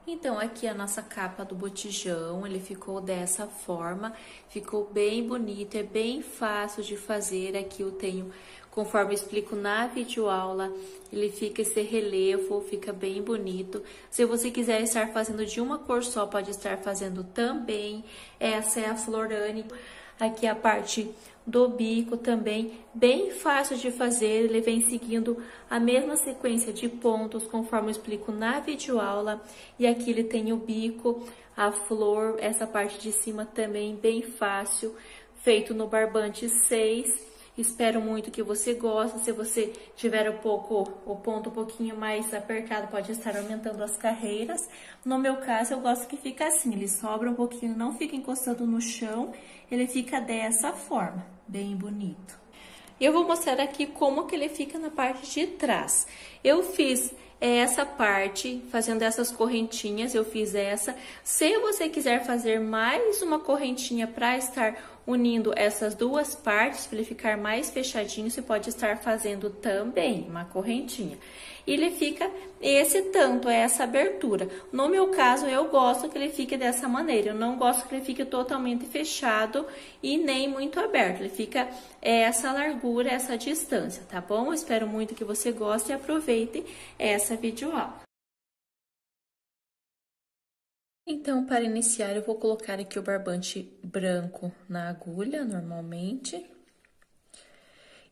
Então, aqui a nossa capa do botijão, ele ficou dessa forma, ficou bem bonito, é bem fácil de fazer. Aqui eu tenho, conforme eu explico na videoaula, ele fica esse relevo, fica bem bonito. Se você quiser estar fazendo de uma cor só, pode estar fazendo também. Essa é a Florane. Aqui a parte do bico também, bem fácil de fazer, ele vem seguindo a mesma sequência de pontos, conforme eu explico na videoaula. E aqui ele tem o bico, a flor, essa parte de cima também bem fácil, feito no barbante 6. Espero muito que você goste. Se você tiver o ponto um pouquinho mais apertado, pode estar aumentando as carreiras. No meu caso, eu gosto que fica assim, ele sobra um pouquinho, não fica encostando no chão, ele fica dessa forma, bem bonito. Eu vou mostrar aqui como que ele fica na parte de trás. Eu fiz essa parte, fazendo essas correntinhas, eu fiz essa. Se você quiser fazer mais uma correntinha para estar unindo essas duas partes, para ele ficar mais fechadinho, você pode estar fazendo também uma correntinha. E ele fica esse tanto, essa abertura. No meu caso, eu gosto que ele fique dessa maneira. Eu não gosto que ele fique totalmente fechado e nem muito aberto. Ele fica essa largura, essa distância, tá bom? Eu espero muito que você goste e aproveite essa videoaula. Então, para iniciar, eu vou colocar aqui o barbante branco na agulha, normalmente.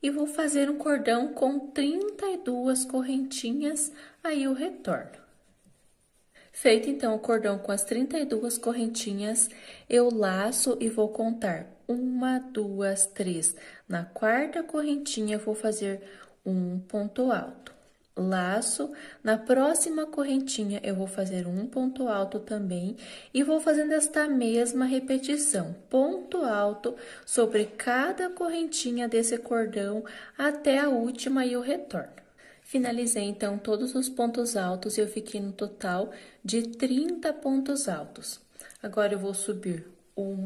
E vou fazer um cordão com 32 correntinhas, aí eu retorno. Feito, então, o cordão com as 32 correntinhas, eu laço e vou contar 1, 2, 3. Na quarta correntinha, eu vou fazer um ponto alto. Laço, na próxima correntinha eu vou fazer um ponto alto também e vou fazendo esta mesma repetição, ponto alto sobre cada correntinha desse cordão até a última e eu retorno. Finalizei então todos os pontos altos e eu fiquei no total de 30 pontos altos. Agora eu vou subir 1,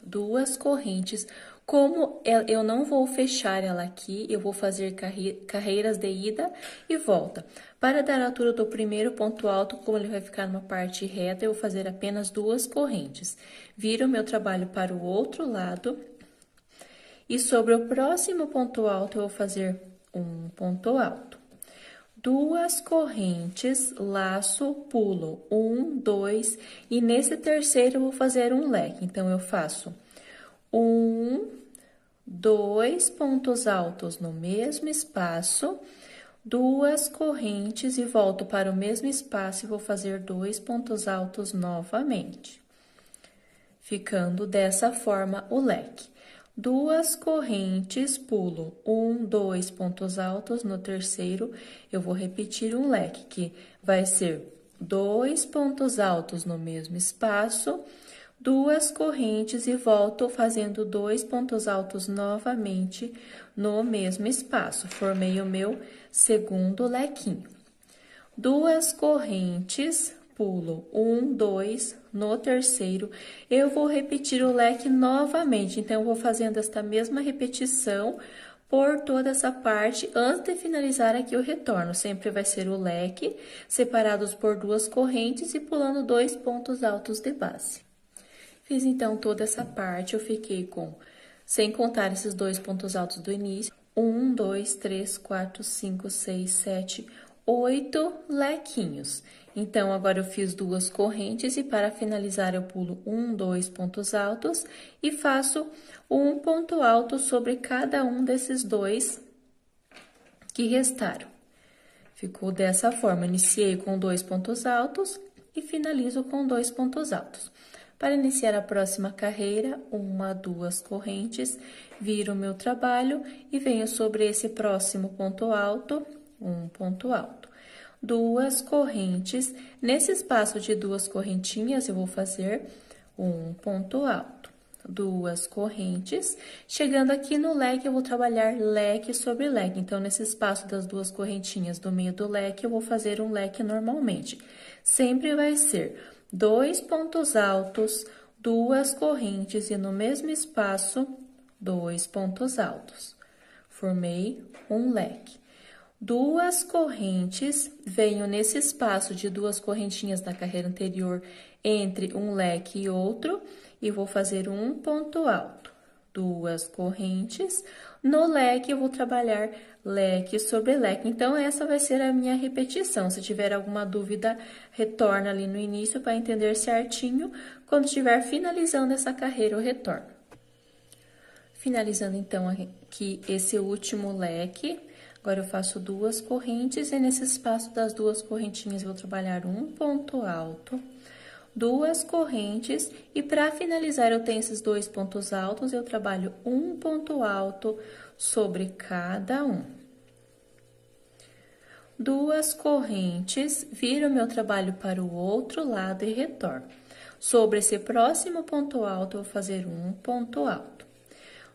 2 correntes. Como eu não vou fechar ela aqui, eu vou fazer carreiras de ida e volta. Para dar a altura do primeiro ponto alto, como ele vai ficar numa parte reta, eu vou fazer apenas 2 correntes. Viro o meu trabalho para o outro lado. E sobre o próximo ponto alto, eu vou fazer um ponto alto. 2 correntes, laço, pulo, 1, 2, e nesse terceiro eu vou fazer um leque. Então, eu faço 1, 2 pontos altos no mesmo espaço, 2 correntes e volto para o mesmo espaço e vou fazer 2 pontos altos novamente. Ficando dessa forma o leque. 2 correntes, pulo 1, 2 pontos altos, no terceiro eu vou repetir um leque, que vai ser 2 pontos altos no mesmo espaço, 2 correntes e volto fazendo 2 pontos altos novamente no mesmo espaço. Formei o meu segundo lequinho. 2 correntes, pulo 1, 2, no terceiro, eu vou repetir o leque novamente. Então, eu vou fazendo esta mesma repetição por toda essa parte. Antes de finalizar aqui o retorno, sempre vai ser o leque, separados por 2 correntes e pulando 2 pontos altos de base. Fiz, então, toda essa parte, eu fiquei com, sem contar esses 2 pontos altos do início, 1, 2, 3, 4, 5, 6, 7, 8 lequinhos. Então, agora eu fiz 2 correntes e para finalizar eu pulo 1, 2 pontos altos e faço um ponto alto sobre cada um desses 2 que restaram. Ficou dessa forma, iniciei com 2 pontos altos e finalizo com 2 pontos altos. Para iniciar a próxima carreira, 1, 2 correntes, viro o meu trabalho e venho sobre esse próximo ponto alto, um ponto alto. 2 correntes, nesse espaço de 2 correntinhas, eu vou fazer um ponto alto. 2 correntes, chegando aqui no leque, eu vou trabalhar leque sobre leque. Então, nesse espaço das 2 correntinhas do meio do leque, eu vou fazer um leque normalmente. Sempre vai ser 2 pontos altos, 2 correntes e no mesmo espaço, 2 pontos altos. Formei um leque. duas correntes, venho nesse espaço de duas correntinhas da carreira anterior entre um leque e outro e vou fazer um ponto alto. Duas correntes, no leque eu vou trabalhar leque sobre leque. Então, essa vai ser a minha repetição. Se tiver alguma dúvida, retorna ali no início para entender certinho. Quando estiver finalizando essa carreira, eu retorno. Finalizando, então, aqui esse último leque, agora eu faço duas correntes e nesse espaço das duas correntinhas eu vou trabalhar um ponto alto, duas correntes e para finalizar eu tenho esses dois pontos altos, eu trabalho um ponto alto sobre cada um. Duas correntes, viro meu trabalho para o outro lado e retorno. Sobre esse próximo ponto alto, eu vou fazer um ponto alto.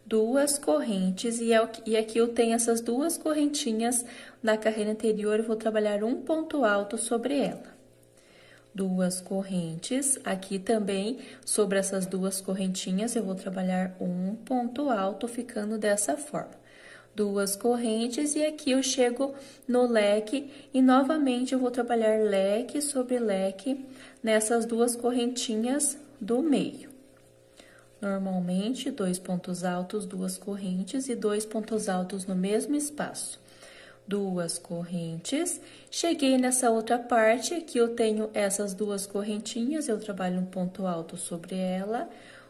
Duas correntes, e aqui eu tenho essas duas correntinhas da carreira anterior, eu vou trabalhar um ponto alto sobre ela. Duas correntes, aqui também, sobre essas duas correntinhas, eu vou trabalhar um ponto alto, ficando dessa forma. Duas correntes, e aqui eu chego no leque, e novamente eu vou trabalhar leque sobre leque, nessas duas correntinhas do meio. Normalmente, dois pontos altos, duas correntes e dois pontos altos no mesmo espaço. Duas correntes, cheguei nessa outra parte, aqui eu tenho essas duas correntinhas, eu trabalho um ponto alto sobre ela,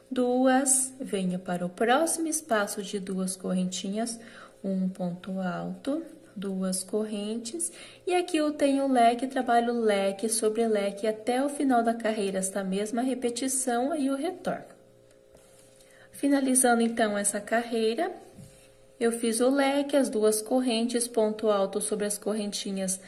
duas, venho para o próximo espaço de duas correntinhas, um ponto alto, duas correntes, e aqui eu tenho leque, trabalho leque sobre leque até o final da carreira, esta mesma repetição, aí eu retorno. Finalizando, então, essa carreira, eu fiz o leque, as duas correntes, ponto alto sobre as correntinhas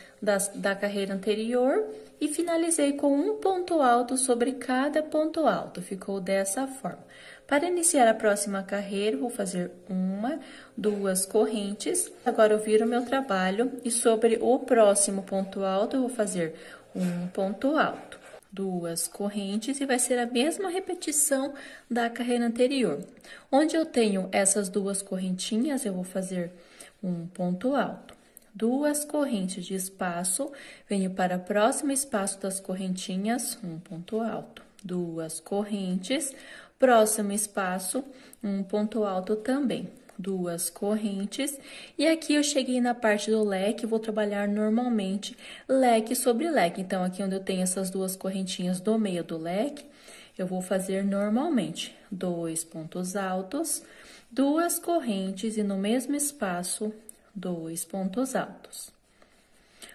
da carreira anterior e finalizei com um ponto alto sobre cada ponto alto, ficou dessa forma. Para iniciar a próxima carreira, vou fazer uma, duas correntes, agora eu viro meu trabalho e sobre o próximo ponto alto, eu vou fazer um ponto alto. Duas correntes e vai ser a mesma repetição da carreira anterior. Onde eu tenho essas duas correntinhas, eu vou fazer um ponto alto. Duas correntes de espaço, venho para o próximo espaço das correntinhas, um ponto alto. Duas correntes, próximo espaço, um ponto alto também. Duas correntes, e aqui eu cheguei na parte do leque, vou trabalhar normalmente leque sobre leque. Então, aqui onde eu tenho essas duas correntinhas do meio do leque, eu vou fazer normalmente dois pontos altos, duas correntes e no mesmo espaço, dois pontos altos.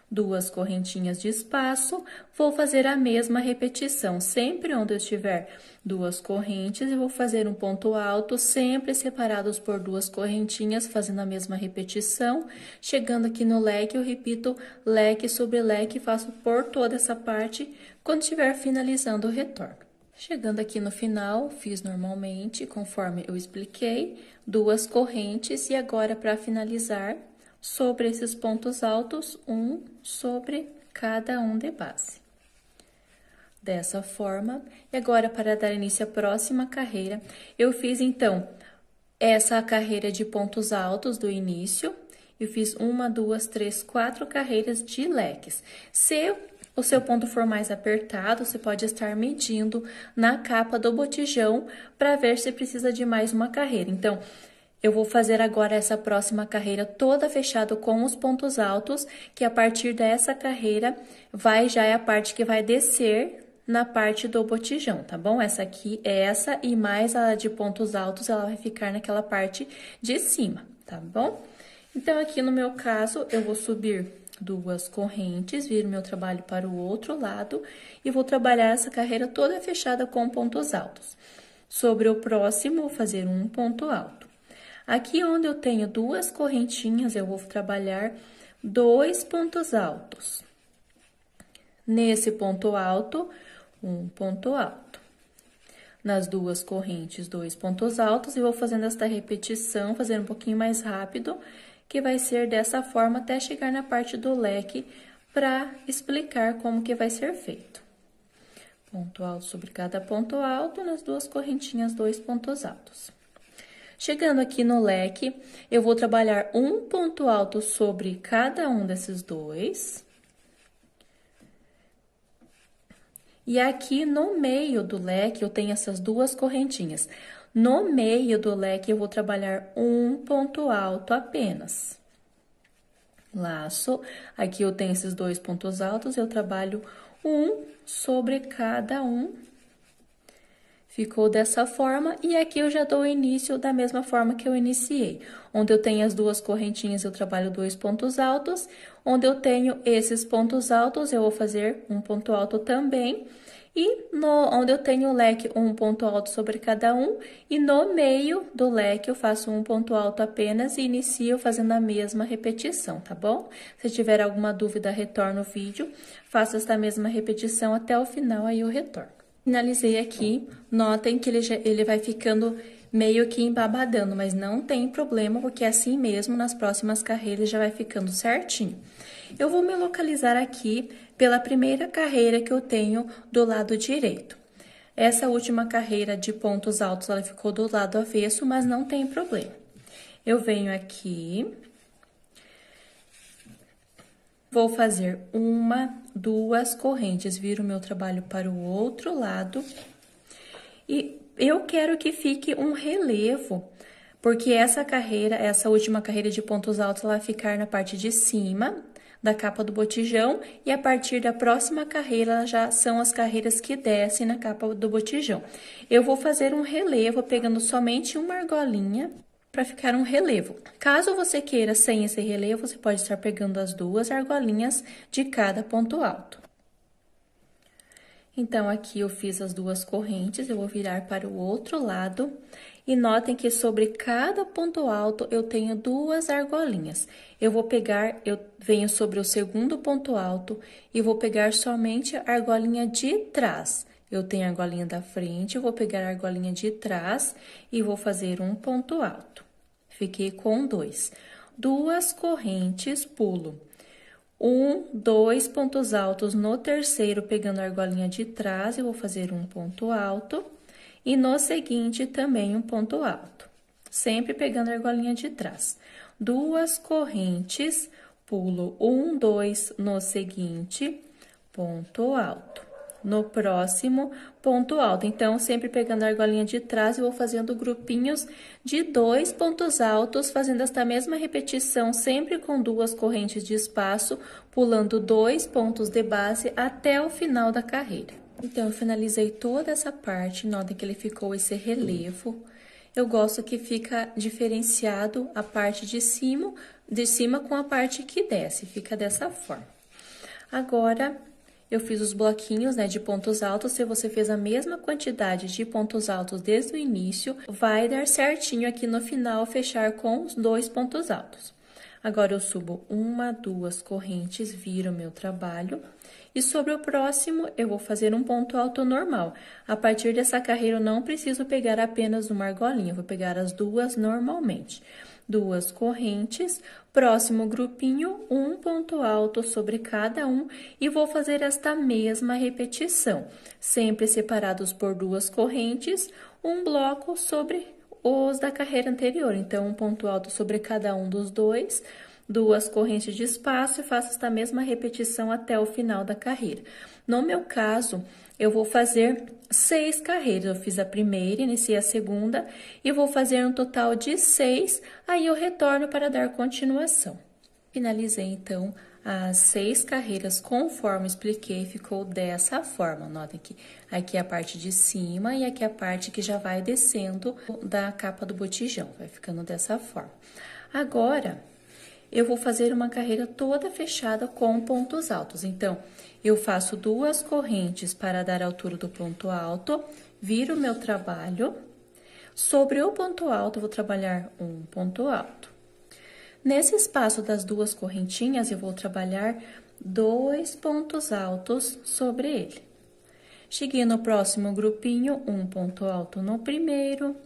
Duas correntinhas de espaço, vou fazer a mesma repetição. Sempre onde eu tiver duas correntes, eu vou fazer um ponto alto, sempre separados por duas correntinhas, fazendo a mesma repetição. Chegando aqui no leque, eu repito leque sobre leque, faço por toda essa parte. Quando estiver finalizando, eu retorno. Chegando aqui no final, fiz normalmente, conforme eu expliquei, duas correntes, e agora, para finalizar, sobre esses pontos altos, um sobre cada um de base. Dessa forma, e agora para dar início à próxima carreira, eu fiz então essa carreira de pontos altos do início, eu fiz uma, duas, três, quatro carreiras de leques. Se o seu ponto for mais apertado, você pode estar medindo na capa do botijão para ver se precisa de mais uma carreira. Então, eu vou fazer agora essa próxima carreira toda fechada com os pontos altos, que a partir dessa carreira já é a parte que vai descer na parte do botijão, tá bom? Essa aqui é essa e mais a de pontos altos, ela vai ficar naquela parte de cima, tá bom? Então, aqui no meu caso, eu vou subir duas correntes, viro meu trabalho para o outro lado e vou trabalhar essa carreira toda fechada com pontos altos. Sobre o próximo, vou fazer um ponto alto. Aqui onde eu tenho duas correntinhas, eu vou trabalhar dois pontos altos. Nesse ponto alto, um ponto alto. Nas duas correntes, dois pontos altos, e vou fazendo esta repetição, fazendo um pouquinho mais rápido, que vai ser dessa forma até chegar na parte do leque, para explicar como que vai ser feito. Ponto alto sobre cada ponto alto, nas duas correntinhas, dois pontos altos. Chegando aqui no leque, eu vou trabalhar um ponto alto sobre cada um desses dois. E aqui no meio do leque, eu tenho essas duas correntinhas. No meio do leque, eu vou trabalhar um ponto alto apenas. Laço, aqui eu tenho esses dois pontos altos, eu trabalho um sobre cada um. Ficou dessa forma, e aqui eu já dou início da mesma forma que eu iniciei. Onde eu tenho as duas correntinhas, eu trabalho dois pontos altos. Onde eu tenho esses pontos altos, eu vou fazer um ponto alto também. E onde eu tenho o leque, um ponto alto sobre cada um. E no meio do leque, eu faço um ponto alto apenas e inicio fazendo a mesma repetição, tá bom? Se tiver alguma dúvida, retorna o vídeo. Faça esta mesma repetição até o final, aí eu retorno. Finalizei aqui, notem que ele vai ficando meio que embabadando, mas não tem problema, porque assim mesmo, nas próximas carreiras, já vai ficando certinho. Eu vou me localizar aqui pela primeira carreira que eu tenho do lado direito. Essa última carreira de pontos altos, ela ficou do lado avesso, mas não tem problema. Eu venho aqui... Vou fazer uma, duas correntes, viro o meu trabalho para o outro lado. E eu quero que fique um relevo, porque essa última carreira de pontos altos, ela vai ficar na parte de cima da capa do botijão. E a partir da próxima carreira, já são as carreiras que descem na capa do botijão. Eu vou fazer um relevo, pegando somente uma argolinha, para ficar um relevo. Caso você queira sem esse relevo, você pode estar pegando as duas argolinhas de cada ponto alto. Então, aqui eu fiz as duas correntes, eu vou virar para o outro lado. E notem que sobre cada ponto alto, eu tenho duas argolinhas. Eu venho sobre o segundo ponto alto e vou pegar somente a argolinha de trás. Eu tenho a argolinha da frente, eu vou pegar a argolinha de trás e vou fazer um ponto alto. Fiquei com dois. Duas correntes, pulo. Dois pontos altos no terceiro, pegando a argolinha de trás, eu vou fazer um ponto alto. E no seguinte, também um ponto alto. Sempre pegando a argolinha de trás. Duas correntes, pulo dois no seguinte, ponto alto. No próximo, ponto alto. Então, sempre pegando a argolinha de trás, eu vou fazendo grupinhos de dois pontos altos, fazendo esta mesma repetição, sempre com duas correntes de espaço, pulando dois pontos de base até o final da carreira. Então, eu finalizei toda essa parte, notem que ele ficou esse relevo. Eu gosto que fica diferenciado a parte de cima com a parte que desce, fica dessa forma. Agora... eu fiz os bloquinhos, né, de pontos altos. Se você fez a mesma quantidade de pontos altos desde o início, vai dar certinho aqui no final, fechar com os dois pontos altos. Agora, eu subo uma, duas correntes, viro o meu trabalho. E sobre o próximo, eu vou fazer um ponto alto normal. A partir dessa carreira, eu não preciso pegar apenas uma argolinha, eu vou pegar as duas normalmente. Duas correntes, próximo grupinho, um ponto alto sobre cada um, e vou fazer esta mesma repetição, sempre separados por duas correntes, um bloco sobre os da carreira anterior. Então, um ponto alto sobre cada um dos dois, duas correntes de espaço, e faço esta mesma repetição até o final da carreira. No meu caso, eu vou fazer 6 carreiras. Eu fiz a primeira, iniciei a segunda e vou fazer um total de 6, aí eu retorno para dar continuação. Finalizei, então, as 6 carreiras conforme expliquei, ficou dessa forma. Notem que aqui é a parte de cima e aqui é a parte que já vai descendo da capa do botijão, vai ficando dessa forma. Agora, eu vou fazer uma carreira toda fechada com pontos altos. Então, eu faço duas correntes para dar a altura do ponto alto, viro o meu trabalho. Sobre o ponto alto, eu vou trabalhar um ponto alto. Nesse espaço das duas correntinhas, eu vou trabalhar dois pontos altos sobre ele. Cheguei no próximo grupinho, um ponto alto no primeiro,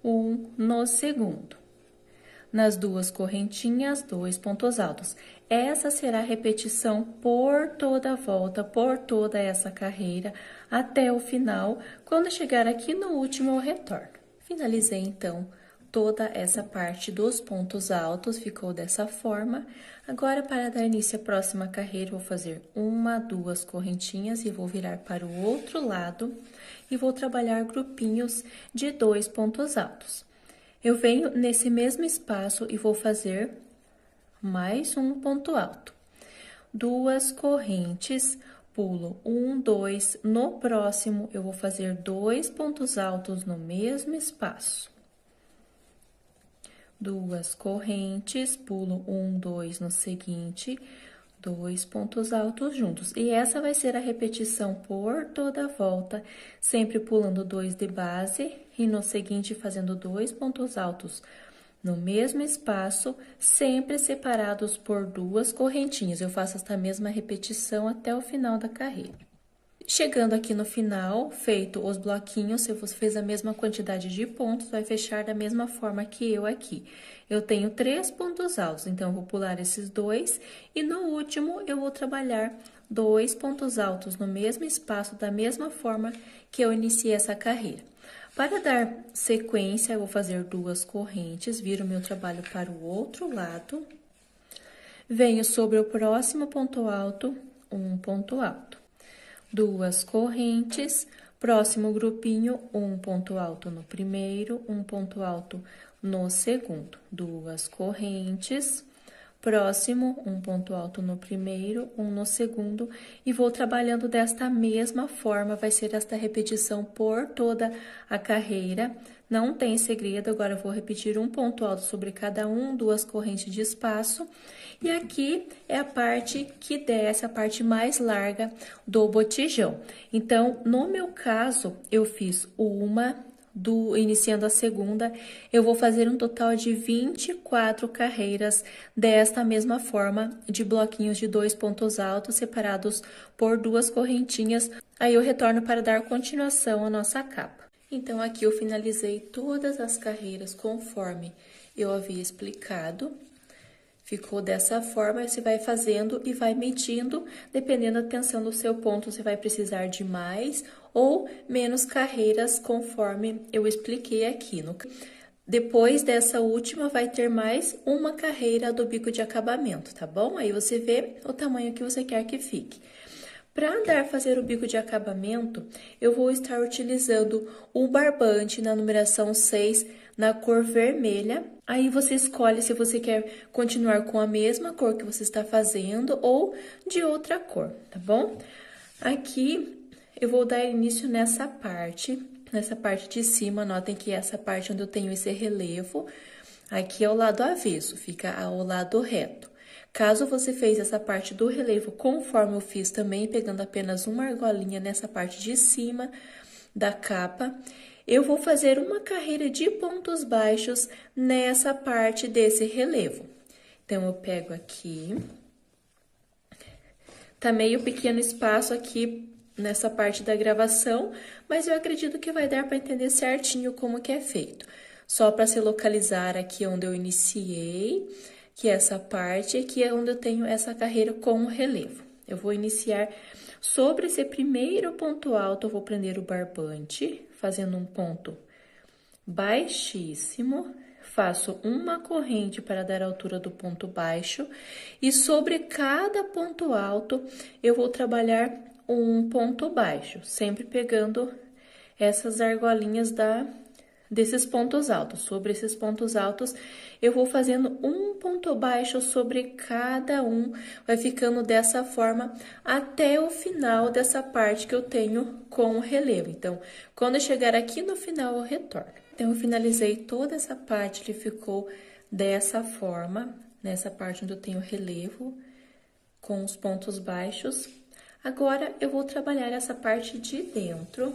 um no segundo. Nas duas correntinhas, dois pontos altos. Essa será a repetição por toda a volta, por toda essa carreira, até o final. Quando chegar aqui no último, eu retorno. Finalizei, então, toda essa parte dos pontos altos, ficou dessa forma. Agora, para dar início à próxima carreira, eu vou fazer uma, duas correntinhas e vou virar para o outro lado e vou trabalhar grupinhos de 2 pontos altos. Eu venho nesse mesmo espaço e vou fazer mais um ponto alto. 2 correntes, pulo 1, 2, no próximo eu vou fazer 2 pontos altos no mesmo espaço. 2 correntes, pulo 1, 2 no seguinte, 2 pontos altos juntos. E essa vai ser a repetição por toda a volta, sempre pulando 2 de base e no seguinte fazendo 2 pontos altos no mesmo espaço, sempre separados por 2 correntinhas. Eu faço esta mesma repetição até o final da carreira. Chegando aqui no final, feito os bloquinhos, se você fez a mesma quantidade de pontos, vai fechar da mesma forma que eu aqui. Eu tenho 3 pontos altos, então, eu vou pular esses 2 e no último eu vou trabalhar 2 pontos altos no mesmo espaço, da mesma forma que eu iniciei essa carreira. Para dar sequência, eu vou fazer 2 correntes, viro meu trabalho para o outro lado, venho sobre o próximo ponto alto, um ponto alto. 2 correntes, próximo grupinho, um ponto alto no primeiro, um ponto alto no segundo. 2 correntes, próximo, um ponto alto no primeiro, um no segundo, e vou trabalhando desta mesma forma, vai ser esta repetição por toda a carreira. Não tem segredo, agora eu vou repetir um ponto alto sobre cada um, 2 correntes de espaço. E aqui é a parte que desce, a parte mais larga do botijão. Então, no meu caso, eu fiz iniciando a segunda, eu vou fazer um total de 24 carreiras desta mesma forma, de bloquinhos de 2 pontos altos, separados por 2 correntinhas. Aí, eu retorno para dar continuação à nossa capa. Então, aqui eu finalizei todas as carreiras conforme eu havia explicado. Ficou dessa forma, você vai fazendo e vai medindo, dependendo da tensão do seu ponto, você vai precisar de mais ou menos carreiras, conforme eu expliquei aqui. Depois dessa última, vai ter mais uma carreira do bico de acabamento, tá bom? Aí, você vê o tamanho que você quer que fique. Para fazer o bico de acabamento, eu vou estar utilizando o barbante na numeração 6, na cor vermelha. Aí, você escolhe se você quer continuar com a mesma cor que você está fazendo ou de outra cor, tá bom? Aqui, eu vou dar início nessa parte de cima, notem que essa parte onde eu tenho esse relevo, aqui é o lado avesso, fica ao lado reto. Caso você fez essa parte do relevo conforme eu fiz também, pegando apenas uma argolinha nessa parte de cima da capa, eu vou fazer uma carreira de pontos baixos nessa parte desse relevo. Então, eu pego aqui, tá meio pequeno espaço aqui nessa parte da gravação, mas eu acredito que vai dar para entender certinho como que é feito. Só para se localizar aqui onde eu iniciei, que é essa parte, aqui é onde eu tenho essa carreira com o relevo. Eu vou iniciar sobre esse primeiro ponto alto, eu vou prender o barbante, fazendo um ponto baixíssimo, faço uma corrente para dar a altura do ponto baixo, e sobre cada ponto alto, eu vou trabalhar um ponto baixo, sempre pegando essas argolinhas desses pontos altos. Sobre esses pontos altos, eu vou fazendo um ponto baixo sobre cada um, vai ficando dessa forma até o final dessa parte que eu tenho com o relevo. Então, quando eu chegar aqui no final, eu retorno. Então, eu finalizei toda essa parte que ficou dessa forma, nessa parte onde eu tenho relevo, com os pontos baixos. Agora, eu vou trabalhar essa parte de dentro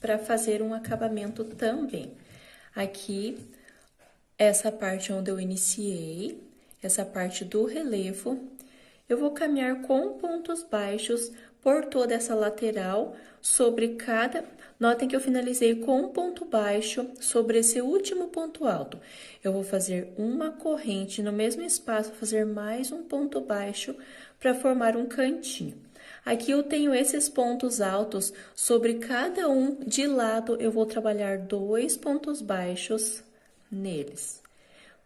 para fazer um acabamento também. Aqui, essa parte onde eu iniciei, essa parte do relevo, eu vou caminhar com pontos baixos por toda essa lateral, sobre cada... Notem que eu finalizei com um ponto baixo sobre esse último ponto alto. Eu vou fazer uma corrente no mesmo espaço, fazer mais um ponto baixo para formar um cantinho. Aqui eu tenho esses pontos altos, sobre cada um de lado eu vou trabalhar 2 pontos baixos neles.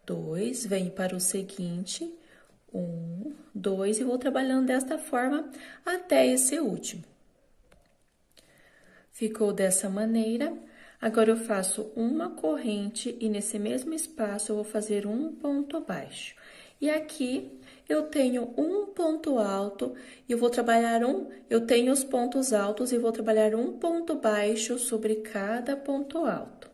2, venho para o seguinte, 1, 2, e vou trabalhando desta forma até esse último. Ficou dessa maneira. Agora, eu faço uma corrente e nesse mesmo espaço eu vou fazer um ponto baixo. E aqui eu tenho um ponto alto e eu vou trabalhar eu tenho os pontos altos e vou trabalhar um ponto baixo sobre cada ponto alto.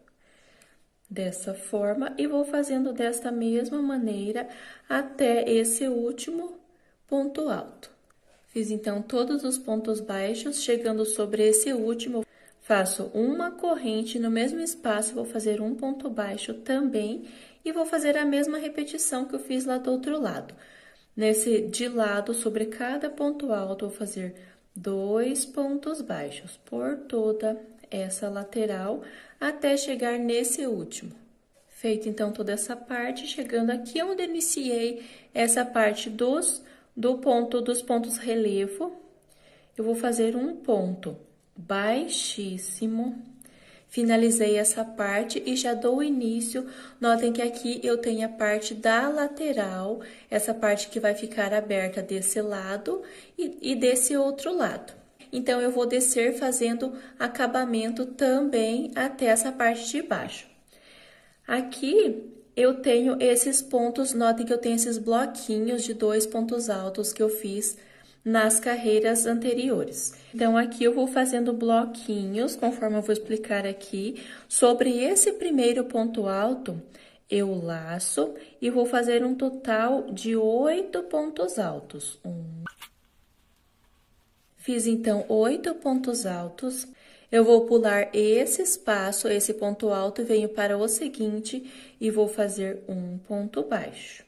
Dessa forma, e vou fazendo desta mesma maneira até esse último ponto alto. Fiz, então, todos os pontos baixos, chegando sobre esse último, faço uma corrente no mesmo espaço, vou fazer um ponto baixo também, e vou fazer a mesma repetição que eu fiz lá do outro lado. De lado, sobre cada ponto alto, vou fazer 2 pontos baixos por toda essa lateral, até chegar nesse último. Feito, então, toda essa parte, chegando aqui onde eu iniciei essa parte dos pontos relevo, eu vou fazer um ponto baixíssimo, finalizei essa parte e já dou início. Notem que aqui eu tenho a parte da lateral, essa parte que vai ficar aberta desse lado e desse outro lado. Então, eu vou descer fazendo acabamento também até essa parte de baixo. Aqui, eu tenho esses pontos, notem que eu tenho esses bloquinhos de 2 pontos altos que eu fiz nas carreiras anteriores. Então, aqui eu vou fazendo bloquinhos, conforme eu vou explicar aqui. Sobre esse primeiro ponto alto, eu laço e vou fazer um total de 8 pontos altos. Fiz, então, 8 pontos altos. Eu vou pular esse espaço, esse ponto alto, e venho para o seguinte e vou fazer um ponto baixo.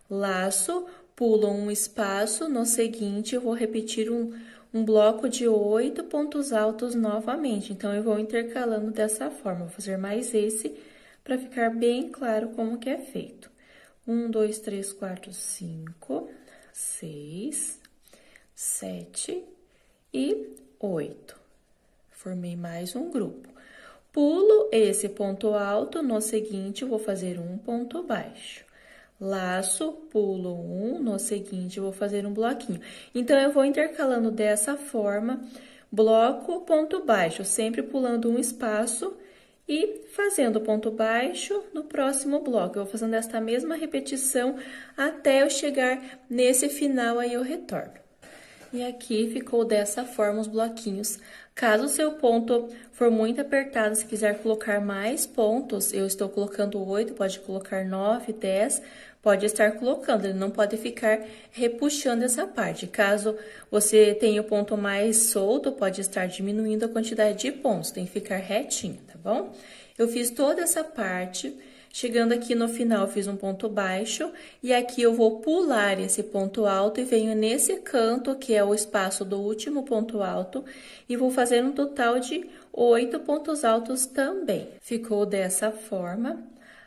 Laço, pulo um espaço, no seguinte eu vou repetir um bloco de 8 pontos altos novamente. Então, eu vou intercalando dessa forma, vou fazer mais esse para ficar bem claro como que é feito. 1, 2, 3, 4, 5, 6, 7 e 8. Formei mais um grupo. Pulo esse ponto alto, no seguinte, eu vou fazer um ponto baixo. Laço, pulo um, no seguinte, eu vou fazer um bloquinho. Então, eu vou intercalando dessa forma, bloco, ponto baixo, sempre pulando um espaço e fazendo ponto baixo no próximo bloco. Eu vou fazendo esta mesma repetição até eu chegar nesse final, aí eu retorno. E aqui ficou dessa forma os bloquinhos. Caso o seu ponto for muito apertado, se quiser colocar mais pontos, eu estou colocando 8, pode colocar 9, 10, pode estar colocando, ele não pode ficar repuxando essa parte. Caso você tenha o ponto mais solto, pode estar diminuindo a quantidade de pontos, tem que ficar retinho, tá bom? Eu fiz toda essa parte. Chegando aqui no final, eu fiz um ponto baixo, e aqui eu vou pular esse ponto alto e venho nesse canto, que é o espaço do último ponto alto, e vou fazer um total de 8 pontos altos também. Ficou dessa forma.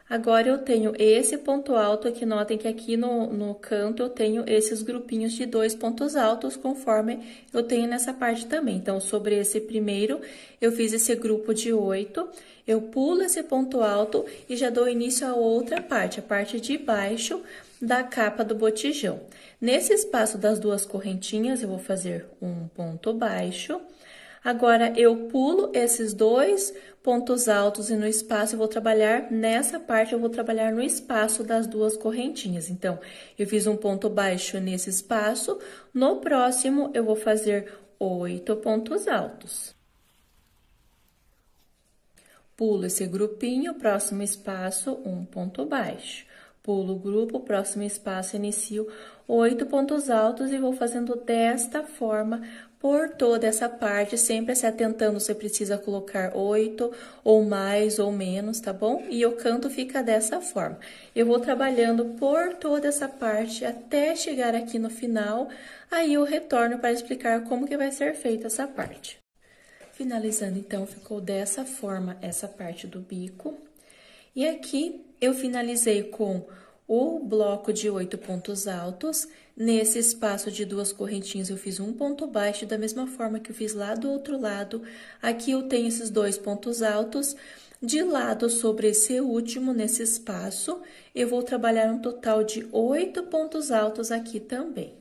Agora, eu tenho esse ponto alto aqui, notem que aqui no canto eu tenho esses grupinhos de 2 pontos altos, conforme eu tenho nessa parte também. Então, sobre esse primeiro, eu fiz esse grupo de 8, eu pulo esse ponto alto e já dou início a outra parte, a parte de baixo da capa do botijão. Nesse espaço das duas correntinhas, eu vou fazer um ponto baixo. Agora, eu pulo esses 2 pontos altos e no espaço eu vou trabalhar, nessa parte eu vou trabalhar no espaço das duas correntinhas. Então, eu fiz um ponto baixo nesse espaço, no próximo eu vou fazer 8 pontos altos. Pulo esse grupinho, próximo espaço, um ponto baixo. Pulo o grupo, próximo espaço, inicio 8 pontos altos e vou fazendo desta forma por toda essa parte, sempre se atentando se precisa colocar 8 ou mais ou menos, tá bom? E o canto fica dessa forma. Eu vou trabalhando por toda essa parte até chegar aqui no final, aí eu retorno para explicar como que vai ser feita essa parte. Finalizando, então, ficou dessa forma essa parte do bico. E aqui, eu finalizei com o bloco de 8 pontos altos. Nesse espaço de duas correntinhas, eu fiz um ponto baixo, da mesma forma que eu fiz lá do outro lado. Aqui, eu tenho esses 2 pontos altos. De lado sobre esse último, nesse espaço, eu vou trabalhar um total de 8 pontos altos aqui também.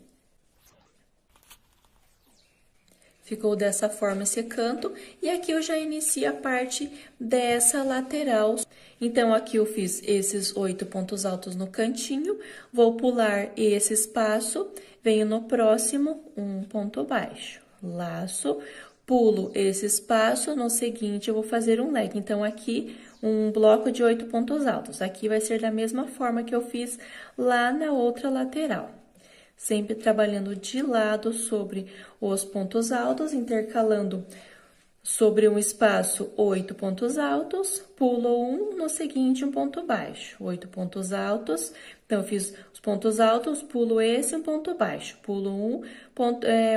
Ficou dessa forma esse canto, e aqui eu já inicio a parte dessa lateral. Então, aqui eu fiz esses 8 pontos altos no cantinho, vou pular esse espaço, venho no próximo, um ponto baixo, laço, pulo esse espaço, no seguinte eu vou fazer um leque. Então, aqui, um bloco de 8 pontos altos. Aqui vai ser da mesma forma que eu fiz lá na outra lateral. Sempre trabalhando de lado sobre os pontos altos, intercalando sobre um espaço 8 pontos altos, pulo um, no seguinte um ponto baixo, 8 pontos altos. Então, eu fiz os pontos altos, pulo esse, um ponto baixo, pulo um,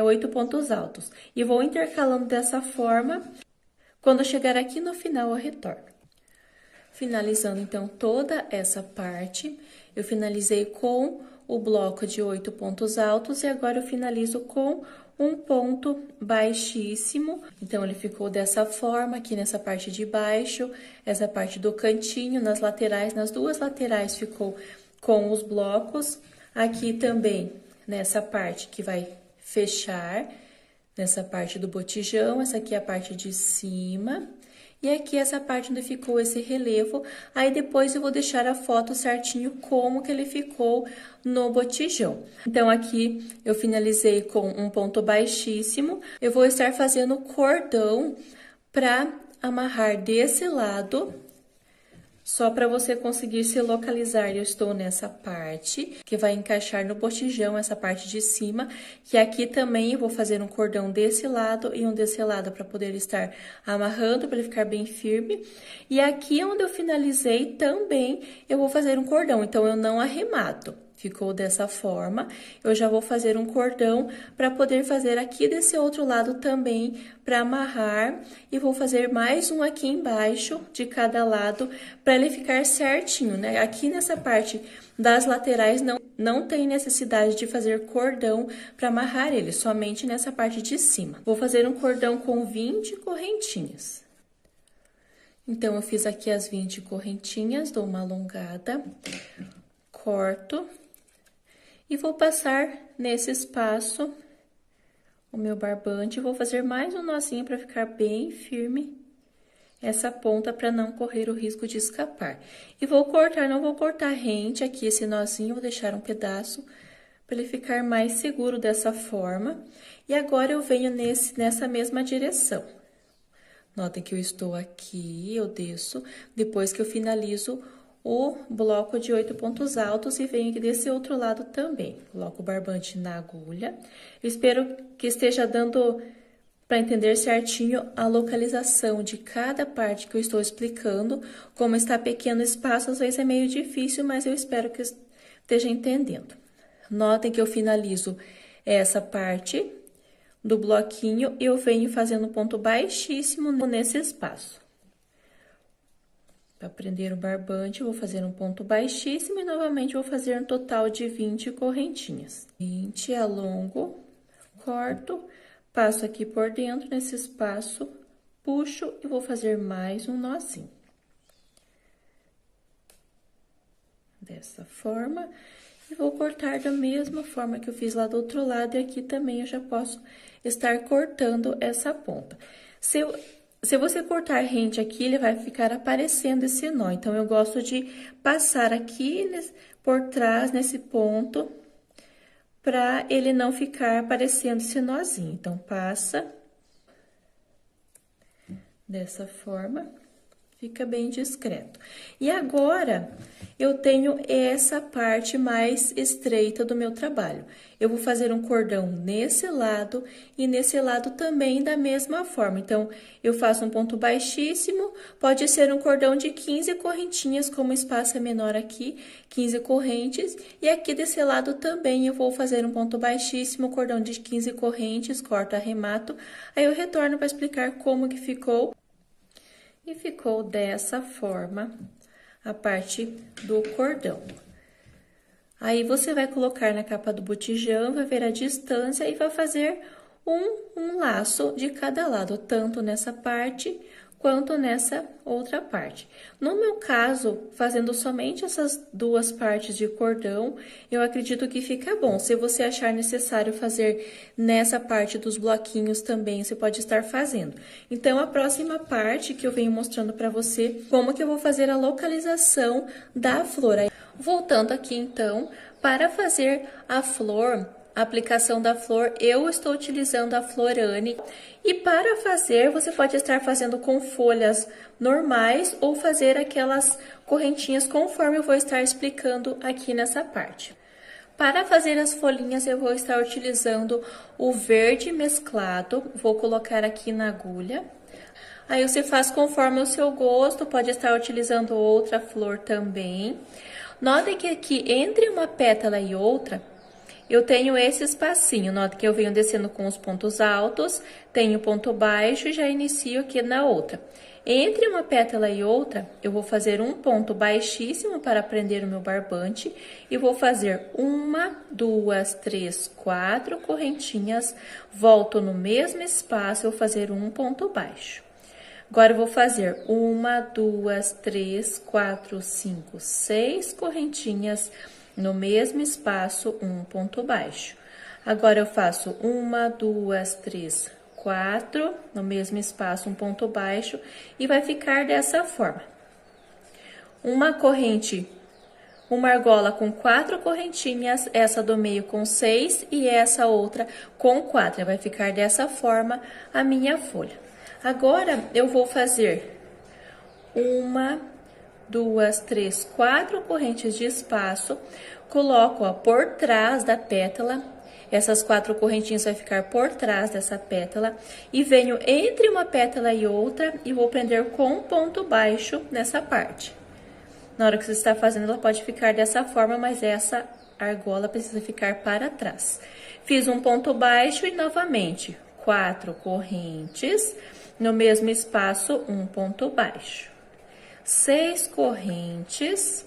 8 pontos altos. E vou intercalando dessa forma, quando eu chegar aqui no final, eu retorno. Finalizando, então, toda essa parte, eu finalizei com o bloco de 8 pontos altos e agora eu finalizo com um ponto baixíssimo. Então, ele ficou dessa forma aqui nessa parte de baixo, essa parte do cantinho, nas laterais, nas duas laterais ficou com os blocos. Aqui também, nessa parte que vai fechar, nessa parte do botijão, essa aqui é a parte de cima. E aqui essa parte onde ficou esse relevo, aí depois eu vou deixar a foto certinho como que ele ficou no botijão. Então, aqui eu finalizei com um ponto baixíssimo, eu vou estar fazendo cordão para amarrar desse lado. Só para você conseguir se localizar, eu estou nessa parte, que vai encaixar no botijão, essa parte de cima, que aqui também eu vou fazer um cordão desse lado e um desse lado, para poder estar amarrando, para ele ficar bem firme. E aqui onde eu finalizei também, eu vou fazer um cordão, então eu não arremato. Ficou dessa forma, eu já vou fazer um cordão para poder fazer aqui desse outro lado também, para amarrar, e vou fazer mais um aqui embaixo de cada lado, para ele ficar certinho, né? Aqui nessa parte das laterais não tem necessidade de fazer cordão para amarrar ele, somente nessa parte de cima. Vou fazer um cordão com 20 correntinhas. Então, eu fiz aqui as 20 correntinhas, dou uma alongada, corto. E vou passar nesse espaço o meu barbante, vou fazer mais um nozinho para ficar bem firme essa ponta, para não correr o risco de escapar. E vou cortar, não vou cortar rente aqui esse nozinho, vou deixar um pedaço para ele ficar mais seguro dessa forma. E agora eu venho nessa mesma direção. Notem que eu estou aqui, eu desço, depois que eu finalizo o bloco de 8 pontos altos e venho aqui desse outro lado também. Coloco o barbante na agulha. Eu espero que esteja dando para entender certinho a localização de cada parte que eu estou explicando. Como está pequeno o espaço, às vezes é meio difícil, mas eu espero que esteja entendendo. Notem que eu finalizo essa parte do bloquinho e eu venho fazendo ponto baixíssimo nesse espaço. Para prender o barbante, eu vou fazer um ponto baixíssimo e novamente vou fazer um total de 20 correntinhas. 20, alongo, corto, passo aqui por dentro nesse espaço, puxo e vou fazer mais um nozinho. Dessa forma, e vou cortar da mesma forma que eu fiz lá do outro lado, e aqui também eu já posso estar cortando essa ponta. Se você cortar rente aqui, ele vai ficar aparecendo esse nó. Então, eu gosto de passar aqui por trás, nesse ponto, para ele não ficar aparecendo esse nozinho. Então, passa dessa forma, fica bem discreto. E agora, eu tenho essa parte mais estreita do meu trabalho. Eu vou fazer um cordão nesse lado e nesse lado também da mesma forma. Então, eu faço um ponto baixíssimo, pode ser um cordão de 15 correntinhas, como o espaço é menor aqui, 15 correntes. E aqui desse lado também eu vou fazer um ponto baixíssimo, cordão de 15 correntes, corto, arremato. Aí eu retorno para explicar como que ficou. E ficou dessa forma a parte do cordão. Aí, você vai colocar na capa do botijão, vai ver a distância e vai fazer um laço de cada lado, tanto nessa parte quanto nessa outra parte. No meu caso, fazendo somente essas duas partes de cordão, eu acredito que fica bom. Se você achar necessário fazer nessa parte dos bloquinhos também, você pode estar fazendo. Então, a próxima parte que eu venho mostrando para você, como que eu vou fazer a localização da flor. Voltando aqui, então, para fazer a flor, a aplicação da flor, eu estou utilizando a Florane. E para fazer, você pode estar fazendo com folhas normais ou fazer aquelas correntinhas conforme eu vou estar explicando aqui nessa parte. Para fazer as folhinhas, eu vou estar utilizando o verde mesclado, vou colocar aqui na agulha. Aí você faz conforme o seu gosto, pode estar utilizando outra flor também. Notem que aqui, entre uma pétala e outra, eu tenho esse espacinho. Nota que eu venho descendo com os pontos altos, tenho ponto baixo e já inicio aqui na outra. Entre uma pétala e outra, eu vou fazer um ponto baixíssimo para prender o meu barbante e vou fazer 1, 2, 3, 4 correntinhas, volto no mesmo espaço, eu vou fazer um ponto baixo. Agora, eu vou fazer 1, 2, 3, 4, 5, 6 correntinhas, no mesmo espaço, um ponto baixo. Agora, eu faço 1, 2, 3, 4, no mesmo espaço, um ponto baixo, e vai ficar dessa forma. Uma corrente, uma argola com 4 correntinhas, essa do meio com 6 e essa outra com 4. Vai ficar dessa forma a minha folha. Agora, eu vou fazer 1, 2, 3, 4 correntes de espaço, coloco, ó, por trás da pétala, essas 4 correntinhas vai ficar por trás dessa pétala, e venho entre uma pétala e outra, e vou prender com um ponto baixo nessa parte. Na hora que você está fazendo, ela pode ficar dessa forma, mas essa argola precisa ficar para trás. Fiz um ponto baixo e novamente, 4 correntes, no mesmo espaço, um ponto baixo. 6 correntes,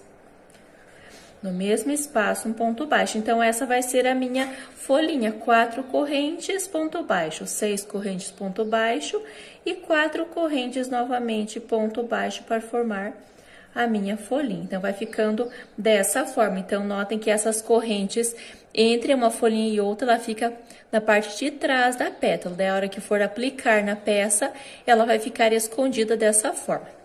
no mesmo espaço, um ponto baixo. Então, essa vai ser a minha folhinha. 4 correntes, ponto baixo, 6 correntes, ponto baixo e 4 correntes novamente, ponto baixo, para formar a minha folhinha. Então, vai ficando dessa forma. Então, notem que essas correntes, entre uma folhinha e outra, ela fica na parte de trás da pétala. Daí, a hora que for aplicar na peça, ela vai ficar escondida dessa forma.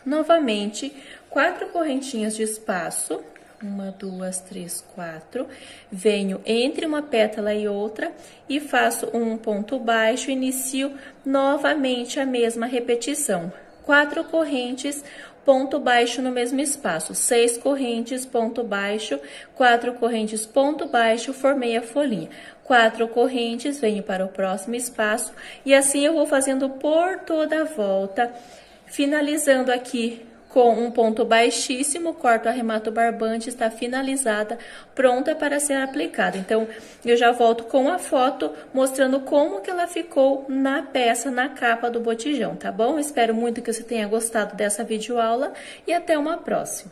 Novamente, 4 correntinhas de espaço, 1, 2, 3, 4, venho entre uma pétala e outra e faço um ponto baixo, inicio novamente a mesma repetição. 4 correntes, ponto baixo no mesmo espaço, 6 correntes, ponto baixo, 4 correntes, ponto baixo, formei a folhinha. 4 correntes, venho para o próximo espaço e assim eu vou fazendo por toda a volta, finalizando aqui com um ponto baixíssimo, corto, arremato o barbante, está finalizada, pronta para ser aplicada. Então, eu já volto com a foto mostrando como que ela ficou na peça, na capa do botijão, tá bom? Espero muito que você tenha gostado dessa videoaula e até uma próxima.